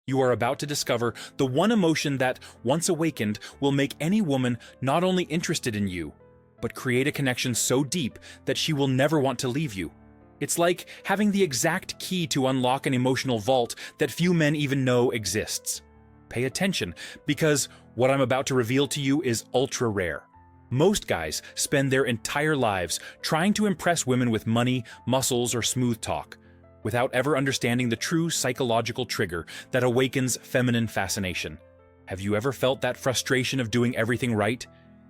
You are about to discover the one emotion that, once awakened, will make any woman not only interested in you, but create a connection so deep that she will never want to leave you. It's like having the exact key to unlock an emotional vault that few men even know exists. Pay attention, because what I'm about to reveal to you is ultra rare. Most guys spend their entire lives trying to impress women with money, muscles, or smooth talk, without ever understanding the true psychological trigger that awakens feminine fascination. Have you ever felt that frustration of doing everything right,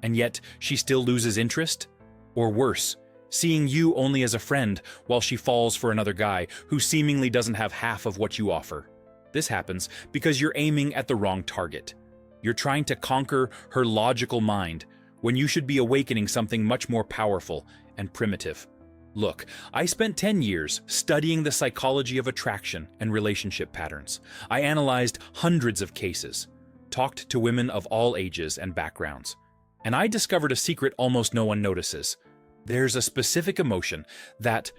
and yet she still loses interest? Or worse, seeing you only as a friend while she falls for another guy who seemingly doesn't have half of what you offer? This happens because you're aiming at the wrong target. You're trying to conquer her logical mind when you should be awakening something much more powerful and primitive. Look, I spent 10 years studying the psychology of attraction and relationship patterns. I analyzed hundreds of cases, talked to women of all ages and backgrounds, and I discovered a secret almost no one notices. There's a specific emotion that,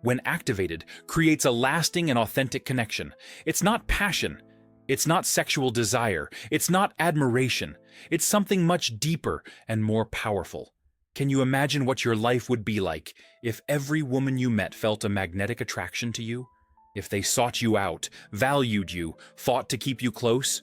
when activated, creates a lasting and authentic connection. It's not passion. It's not sexual desire. It's not admiration. It's something much deeper and more powerful. Can you imagine what your life would be like if every woman you met felt a magnetic attraction to you? If they sought you out, valued you, fought to keep you close?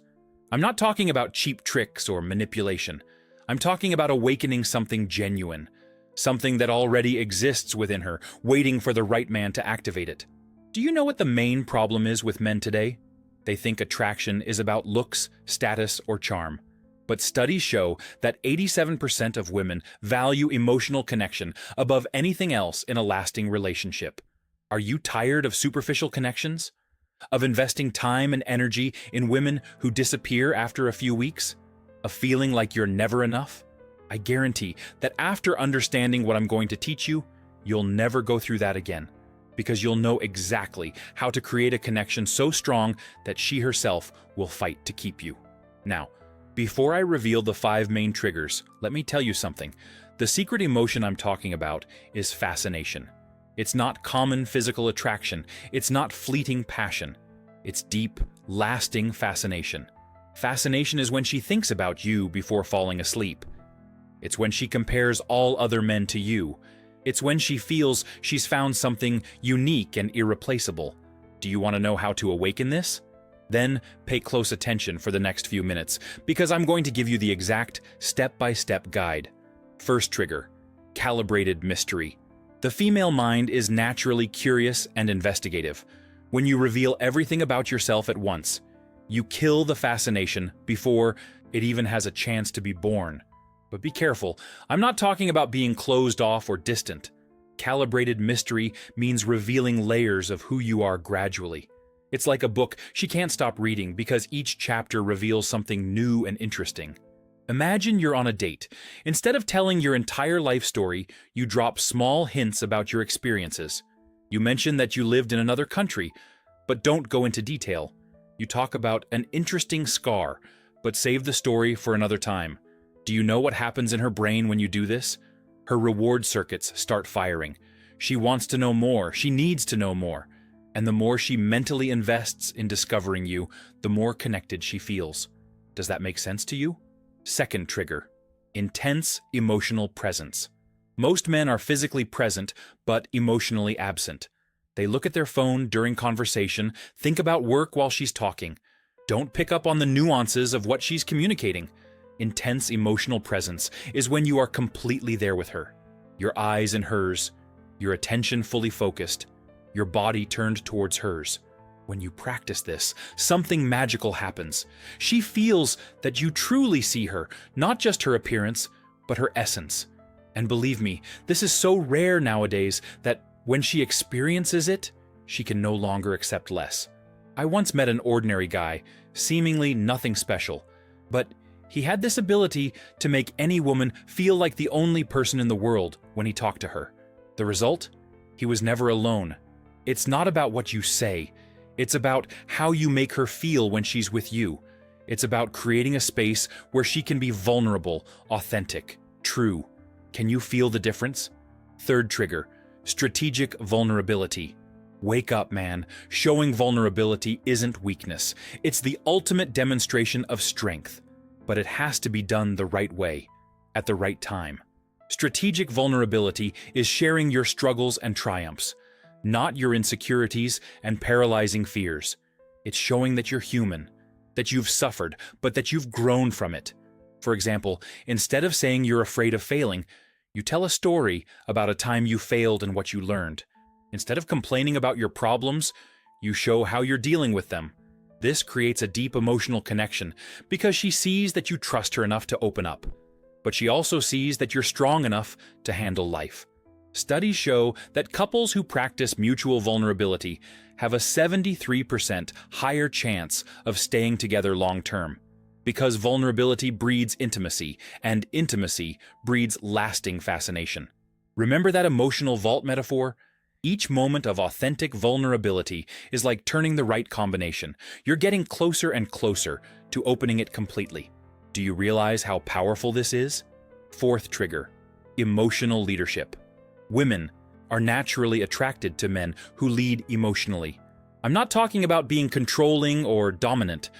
I'm not talking about cheap tricks or manipulation. I'm talking about awakening something genuine, something that already exists within her, waiting for the right man to activate it. Do you know what the main problem is with men today? They think attraction is about looks, status, or charm. But studies show that 87% of women value emotional connection above anything else in a lasting relationship. Are you tired of superficial connections? Of investing time and energy in women who disappear after a few weeks? Of feeling like you're never enough? I guarantee that after understanding what I'm going to teach you, you'll never go through that again, because you'll know exactly how to create a connection so strong that she herself will fight to keep you. Now, before I reveal the 5 main triggers, let me tell you something. The secret emotion I'm talking about is fascination. It's not common physical attraction. It's not fleeting passion. It's deep, lasting fascination. Fascination is when she thinks about you before falling asleep. It's when she compares all other men to you. It's when she feels she's found something unique and irreplaceable. Do you want to know how to awaken this? Then pay close attention for the next few minutes, because I'm going to give you the exact step-by-step guide. First trigger: calibrated mystery. The female mind is naturally curious and investigative. When you reveal everything about yourself at once, you kill the fascination before it even has a chance to be born. But be careful, I'm not talking about being closed off or distant. Calibrated mystery means revealing layers of who you are gradually. It's like a book she can't stop reading because each chapter reveals something new and interesting. Imagine you're on a date. Instead of telling your entire life story, you drop small hints about your experiences. You mention that you lived in another country, but don't go into detail. You talk about an interesting scar, but save the story for another time. Do you know what happens in her brain when you do this? Her reward circuits start firing. She wants to know more. She needs to know more. And the more she mentally invests in discovering you, the more connected she feels. Does that make sense to you? Second trigger: intense emotional presence. Most men are physically present, but emotionally absent. They look at their phone during conversation, think about work while she's talking. Don't pick up on the nuances of what she's communicating. Intense emotional presence is when you are completely there with her. Your eyes in hers, your attention fully focused, your body turned towards hers. When you practice this, something magical happens. She feels that you truly see her, not just her appearance, but her essence. And believe me, this is so rare nowadays that when she experiences it, she can no longer accept less. I once met an ordinary guy, seemingly nothing special, but he had this ability to make any woman feel like the only person in the world when he talked to her. The result? He was never alone. It's not about what you say. It's about how you make her feel when she's with you. It's about creating a space where she can be vulnerable, authentic, true. Can you feel the difference? Third trigger: strategic vulnerability. Wake up, man. Showing vulnerability isn't weakness. It's the ultimate demonstration of strength. But it has to be done the right way, at the right time. Strategic vulnerability is sharing your struggles and triumphs, not your insecurities and paralyzing fears. It's showing that you're human, that you've suffered, but that you've grown from it. For example, instead of saying you're afraid of failing, you tell a story about a time you failed and what you learned. Instead of complaining about your problems, you show how you're dealing with them. This creates a deep emotional connection because she sees that you trust her enough to open up. But she also sees that you're strong enough to handle life. Studies show that couples who practice mutual vulnerability have a 73% higher chance of staying together long-term, because vulnerability breeds intimacy, and intimacy breeds lasting fascination. Remember that emotional vault metaphor? Each moment of authentic vulnerability is like turning the right combination. You're getting closer and closer to opening it completely. Do you realize how powerful this is? Fourth trigger, emotional leadership. Women are naturally attracted to men who lead emotionally. I'm not talking about being controlling or dominant.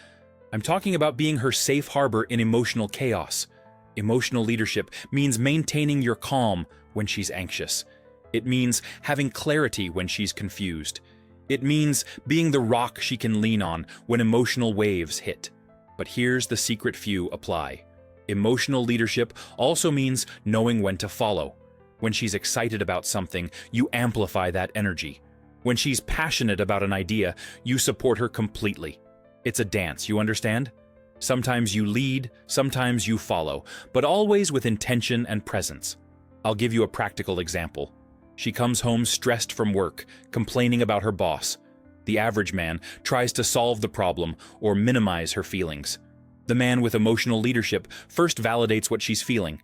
I'm talking about being her safe harbor in emotional chaos. Emotional leadership means maintaining your calm when she's anxious. It means having clarity when she's confused. It means being the rock she can lean on when emotional waves hit. But here's the secret few apply. Emotional leadership also means knowing when to follow. When she's excited about something, you amplify that energy. When she's passionate about an idea, you support her completely. It's a dance, you understand? Sometimes you lead, sometimes you follow, but always with intention and presence. I'll give you a practical example. She comes home stressed from work, complaining about her boss. The average man tries to solve the problem or minimize her feelings. The man with emotional leadership first validates what she's feeling,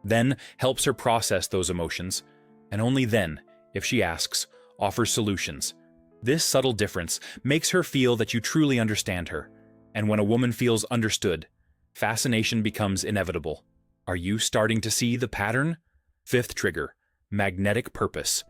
then helps her process those emotions, and only then, if she asks, offers solutions. This subtle difference makes her feel that you truly understand her. And when a woman feels understood, fascination becomes inevitable. Are you starting to see the pattern? Fifth trigger, magnetic purpose.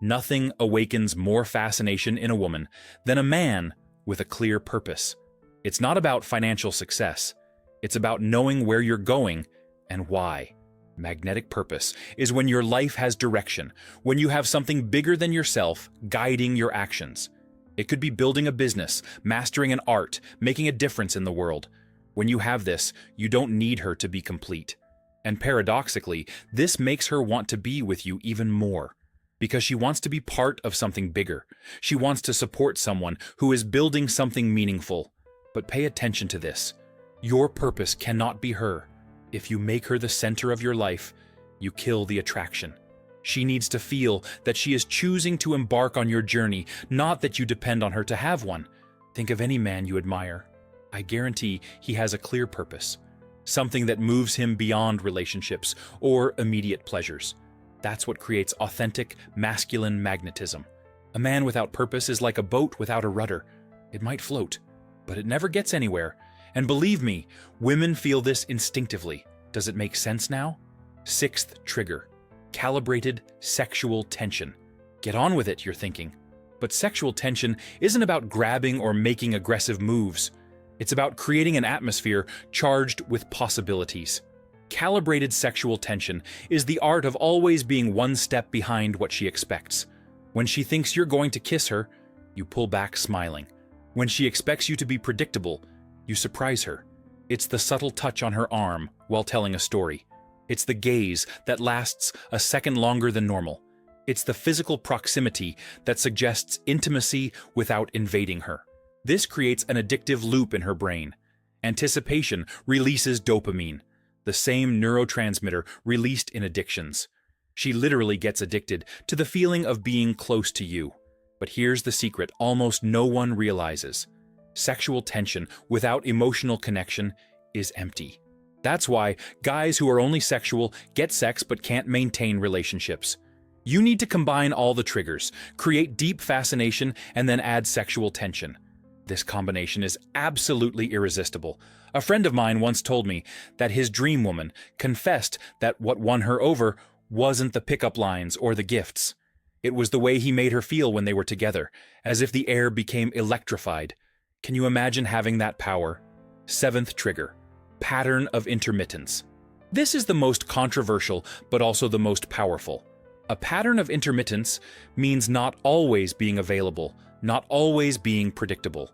Nothing awakens more fascination in a woman than a man with a clear purpose. It's not about financial success. It's about knowing where you're going and why. Magnetic purpose is when your life has direction, when you have something bigger than yourself guiding your actions. It could be building a business, mastering an art, making a difference in the world. When you have this, you don't need her to be complete. And paradoxically, this makes her want to be with you even more, because she wants to be part of something bigger. She wants to support someone who is building something meaningful. But pay attention to this. Your purpose cannot be her. If you make her the center of your life, you kill the attraction. She needs to feel that she is choosing to embark on your journey, not that you depend on her to have one. Think of any man you admire. I guarantee he has a clear purpose, something that moves him beyond relationships or immediate pleasures. That's what creates authentic, masculine magnetism. A man without purpose is like a boat without a rudder. It might float, but it never gets anywhere. And believe me, women feel this instinctively. Does it make sense now? Sixth trigger, calibrated sexual tension. Get on with it, you're thinking. But sexual tension isn't about grabbing or making aggressive moves. It's about creating an atmosphere charged with possibilities. Calibrated sexual tension is the art of always being one step behind what she expects. When she thinks you're going to kiss her, you pull back smiling. When she expects you to be predictable, you surprise her. It's the subtle touch on her arm while telling a story. It's the gaze that lasts a second longer than normal. It's the physical proximity that suggests intimacy without invading her. This creates an addictive loop in her brain. Anticipation releases dopamine, the same neurotransmitter released in addictions. She literally gets addicted to the feeling of being close to you. But here's the secret almost no one realizes. Sexual tension without emotional connection is empty. That's why guys who are only sexual get sex but can't maintain relationships. You need to combine all the triggers, create deep fascination, and then add sexual tension. This combination is absolutely irresistible. A friend of mine once told me that his dream woman confessed that what won her over wasn't the pickup lines or the gifts. It was the way he made her feel when they were together, as if the air became electrified. Can you imagine having that power? Seventh trigger, pattern of intermittence. This is the most controversial, but also the most powerful. A pattern of intermittence means not always being available, not always being predictable.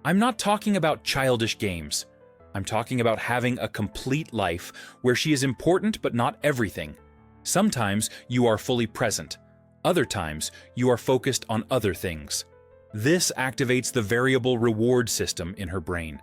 I'm not talking about childish games. I'm talking about having a complete life where she is important but not everything. Sometimes you are fully present. Other times you are focused on other things. This activates the variable reward system in her brain.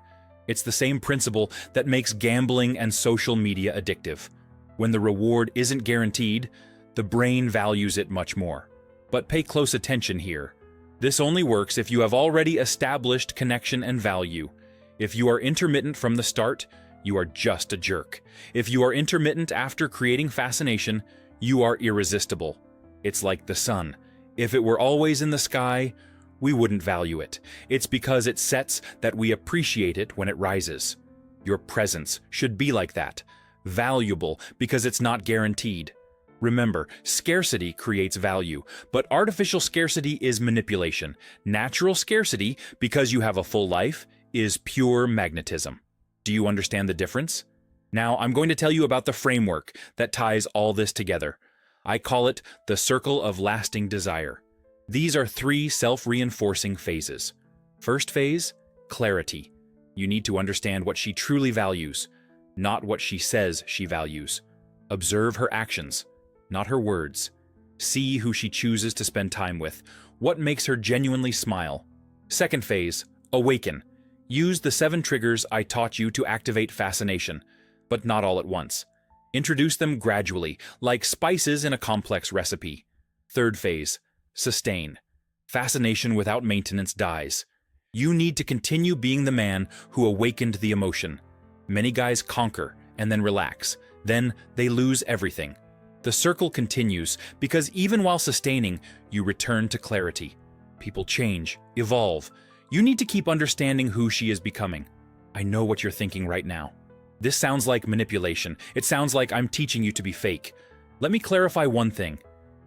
It's the same principle that makes gambling and social media addictive. When the reward isn't guaranteed, the brain values it much more. But pay close attention here. This only works if you have already established connection and value. If you are intermittent from the start, you are just a jerk. If you are intermittent after creating fascination, you are irresistible. It's like the sun. If it were always in the sky, we wouldn't value it. It's because it sets that we appreciate it when it rises. Your presence should be like that. Valuable because it's not guaranteed. Remember, scarcity creates value, but artificial scarcity is manipulation. Natural scarcity, because you have a full life, is pure magnetism. Do you understand the difference? Now, I'm going to tell you about the framework that ties all this together. I call it the circle of lasting desire. These are 3 self-reinforcing phases. First phase, clarity. You need to understand what she truly values, not what she says she values. Observe her actions, not her words. See who she chooses to spend time with, what makes her genuinely smile. Second phase, awaken. Use the 7 triggers I taught you to activate fascination, but not all at once. Introduce them gradually, like spices in a complex recipe. Third phase, sustain. Fascination without maintenance dies. You need to continue being the man who awakened the emotion. Many guys conquer and then relax. Then they lose everything. The circle continues because even while sustaining, you return to clarity. People change, evolve. You need to keep understanding who she is becoming. I know what you're thinking right now. This sounds like manipulation. It sounds like I'm teaching you to be fake. Let me clarify one thing.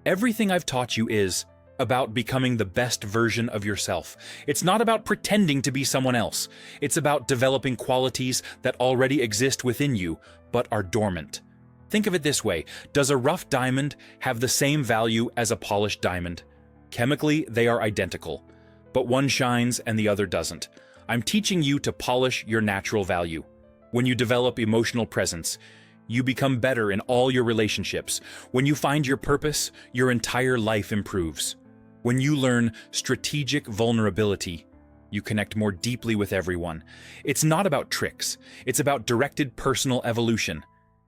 Everything I've taught you is about becoming the best version of yourself. It's not about pretending to be someone else. It's about developing qualities that already exist within you, but are dormant. Think of it this way. Does a rough diamond have the same value as a polished diamond? Chemically, they are identical, but one shines and the other doesn't. I'm teaching you to polish your natural value. When you develop emotional presence, you become better in all your relationships. When you find your purpose, your entire life improves. When you learn strategic vulnerability, you connect more deeply with everyone. It's not about tricks. It's about directed personal evolution.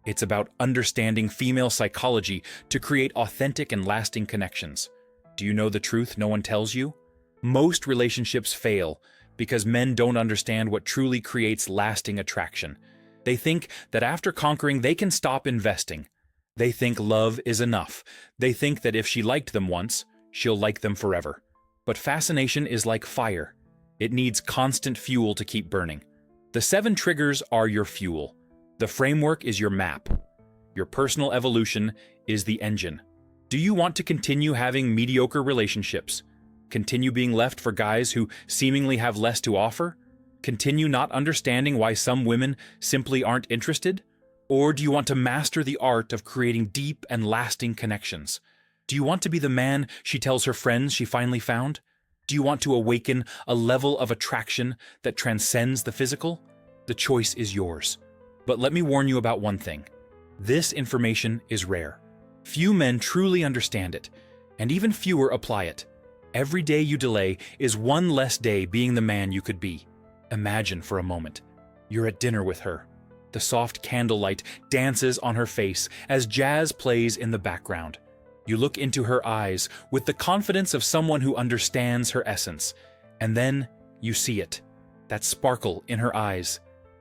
It's about understanding female psychology to create authentic and lasting connections. Do you know the truth no one tells you? Most relationships fail because men don't understand what truly creates lasting attraction. They think that after conquering, they can stop investing. They think love is enough. They think that if she liked them once, she'll like them forever. But fascination is like fire. It needs constant fuel to keep burning. The 7 triggers are your fuel. The framework is your map. Your personal evolution is the engine. Do you want to continue having mediocre relationships? Continue being left for guys who seemingly have less to offer? Continue not understanding why some women simply aren't interested? Or do you want to master the art of creating deep and lasting connections? Do you want to be the man she tells her friends she finally found? Do you want to awaken a level of attraction that transcends the physical? The choice is yours. But let me warn you about one thing. This information is rare. Few men truly understand it, and even fewer apply it. Every day you delay is one less day being the man you could be. Imagine for a moment. You're at dinner with her. The soft candlelight dances on her face as jazz plays in the background. You look into her eyes with the confidence of someone who understands her essence. And then you see it. That sparkle in her eyes.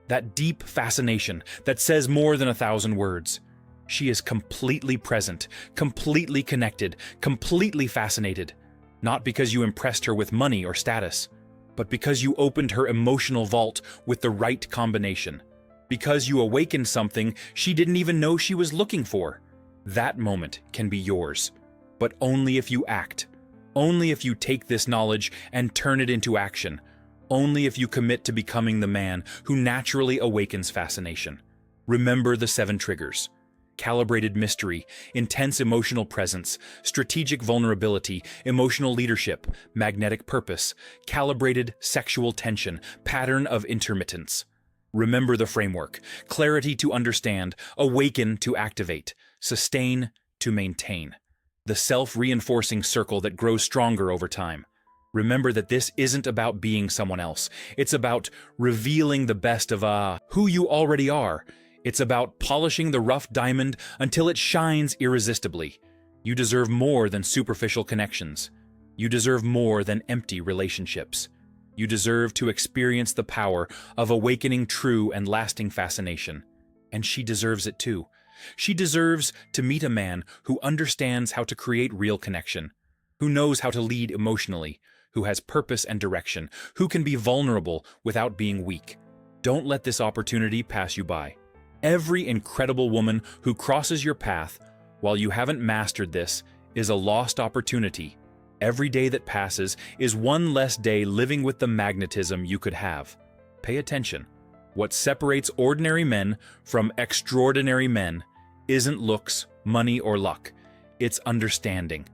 That deep fascination that says more than 1,000 words. She is completely present, completely connected, completely fascinated. Not because you impressed her with money or status, but because you opened her emotional vault with the right combination. Because you awakened something she didn't even know she was looking for. That moment can be yours. but only if you act. Only if you take this knowledge and turn it into action. Only if you commit to becoming the man who naturally awakens fascination. Remember the 7 triggers. Calibrated mystery, intense emotional presence, strategic vulnerability, emotional leadership, magnetic purpose, calibrated sexual tension, pattern of intermittence. Remember the framework: clarity to understand, awaken to activate, sustain to maintain. The self-reinforcing circle that grows stronger over time. Remember that this isn't about being someone else. It's about revealing the best of who you already are. It's about polishing the rough diamond until it shines irresistibly. You deserve more than superficial connections. You deserve more than empty relationships. You deserve to experience the power of awakening true and lasting fascination. And she deserves it too. She deserves to meet a man who understands how to create real connection, who knows how to lead emotionally, who has purpose and direction, who can be vulnerable without being weak. Don't let this opportunity pass you by. Every incredible woman who crosses your path while you haven't mastered this is a lost opportunity. Every day that passes is one less day living with the magnetism you could have. Pay attention. What separates ordinary men from extraordinary men isn't looks, money, or luck. It's understanding.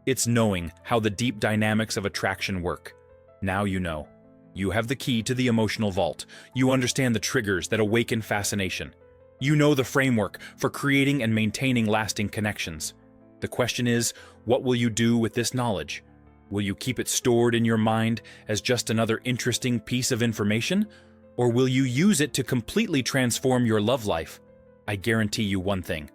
It's knowing how the deep dynamics of attraction work. Now you know. You have the key to the emotional vault. You understand the triggers that awaken fascination. You know the framework for creating and maintaining lasting connections. The question is, what will you do with this knowledge? Will you keep it stored in your mind as just another interesting piece of information? Or will you use it to completely transform your love life? I guarantee you one thing.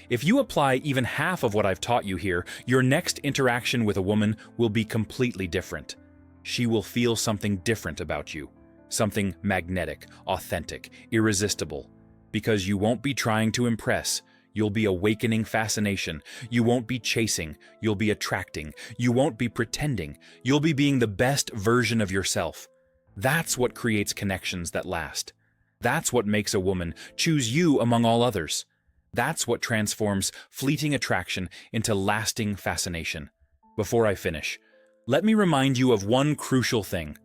If you apply even half of what I've taught you here, your next interaction with a woman will be completely different. She will feel something different about you. Something magnetic, authentic, irresistible. Because you won't be trying to impress. You'll be awakening fascination. You won't be chasing. You'll be attracting. You won't be pretending. You'll be being the best version of yourself. That's what creates connections that last. That's what makes a woman choose you among all others. That's what transforms fleeting attraction into lasting fascination. Before I finish, let me remind you of one crucial thing.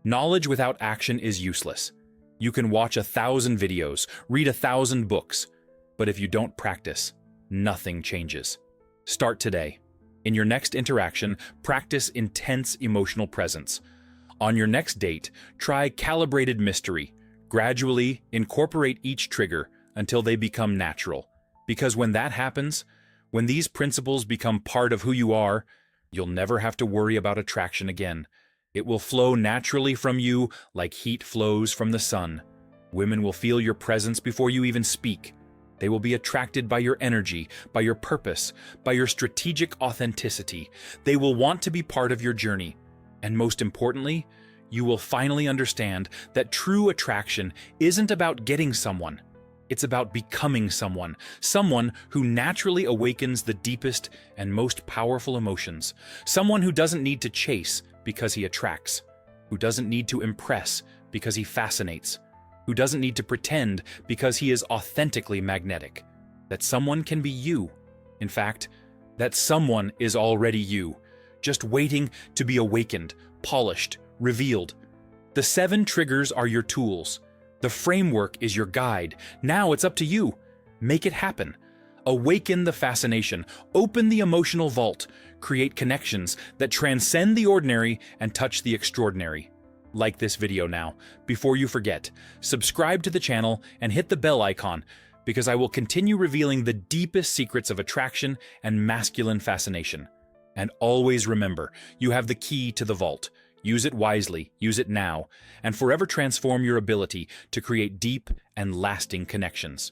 Knowledge without action is useless. You can watch 1,000 videos, read 1,000 books, but if you don't practice, nothing changes. Start today. In your next interaction, practice intense emotional presence. On your next date, try calibrated mystery. Gradually incorporate each trigger until they become natural. Because when that happens, when these principles become part of who you are, you'll never have to worry about attraction again. It will flow naturally from you like heat flows from the sun. Women will feel your presence before you even speak. They will be attracted by your energy, by your purpose, by your strategic authenticity. They will want to be part of your journey. And most importantly, you will finally understand that true attraction isn't about getting someone. It's about becoming someone who naturally awakens the deepest and most powerful emotions, someone who doesn't need to chase because he attracts, who doesn't need to impress because he fascinates, who doesn't need to pretend because he is authentically magnetic. That someone can be you. In fact, that someone is already you, just waiting to be awakened, polished, revealed. The 7 triggers are your tools. The framework is your guide. Now it's up to you. Make it happen. Awaken the fascination. Open the emotional vault. Create connections that transcend the ordinary and touch the extraordinary. Like this video now. Before you forget, subscribe to the channel and hit the bell icon, because I will continue revealing the deepest secrets of attraction and masculine fascination. And always remember, you have the key to the vault. Use it wisely, use it now, and forever transform your ability to create deep and lasting connections.